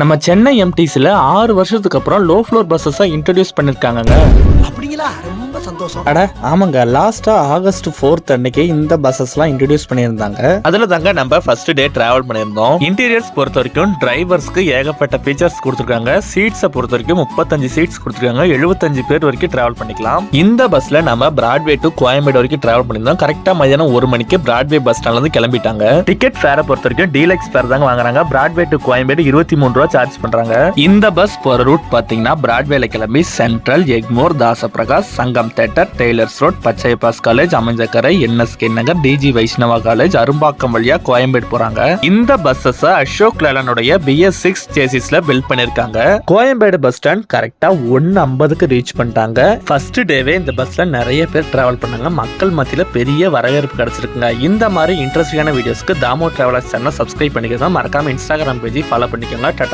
நம்ம சென்னை எம்டிசில 6 வருஷத்துக்கு அப்புறம் லோ ஃப்ளோர் பஸ்ஸஸை இன்ட்ரடியூஸ் பண்ணிருக்காங்க. அப்படிங்களா? ரொம்ப சந்தோஷம். அட ஆமாங்க, லாஸ்டா ஆகஸ்ட் 4th அன்னைக்கு இந்த பஸ்ஸஸ்லாம் இன்ட்ரடியூஸ் பண்ணியிருந்தாங்க. அதுல தாங்க நம்ம ஃபர்ஸ்ட் டே டிராவல் பண்ணியிருந்தோம். இன்டீரியர்ஸ் பொறுத்த வரைக்கும் டிரைவர்ஸ்க்கு ஏகப்பட்ட ஃபீச்சர்ஸ் கொடுத்துருக்காங்க. சீட்ஸை பொறுத்த வரைக்கும் 35 சீட்ஸ் கொடுத்துருக்காங்க. 75 பேர் வரைக்கும் டிராவல் பண்ணிக்கலாம். இந்த பஸ்ல நம்ம பிராட்வே டு கோயம்பேடு வரைக்கும் டிராவல் பண்ணியிருந்தோம். கரெக்டா மதியானம் 1 மணிக்கு பிராட்வே பஸ் ஸ்டாண்ட்ல இருந்து கிளம்பிட்டாங்க. டிக்கெட் ஃபேரை பொறுத்த வரைக்கும் டீலக்ஸ் ஃபேர் தாங்க வாங்குறாங்க. பிராட்வே டு கோயம்பேடு 23 ரூபா சார்ஜ் பண்றாங்க. இந்த பஸ் போற ரூட் பாத்தீங்கன்னா பிராட்வேல கிளம்பி central, Egmore, Dasaprakash, Sangam theatre, Taylors Road, Pachaiyappa's college, Aminjikarai, NSK Nagar, DG Vaishnava college, Arumbakkam வழியா கோயம்பேடு போறாங்க. இந்த பஸ்ஸஸ் அசோக் லேலனுடைய BS6 சேசிஸ்ல பில்ட் பண்ணிருக்காங்க. கோயம்பேடு பஸ் ஸ்டாண்ட் கரெக்டா 1:50க்கு ரீச் பண்ணிட்டாங்க. ஃபர்ஸ்ட் டேவே இந்த பஸ்ல நிறைய பேர் டிராவல் பண்ணாங்க. மக்கள் மத்தியில பெரிய வரவேற்பு கிடைச்சிருக்குங்க. இந்த மாதிரி இன்ட்ரெஸ்டிங்கான வீடியோஸ்க்கு தாமோ டிராவலர்ஸ் சேனலை சப்ஸ்கிரைப் பண்ணிக்கோங்க. மறக்காம இன்ஸ்டாகிராம் பேஜ் ஃபாலோ பண்ணிக்கோங்க. டாடா.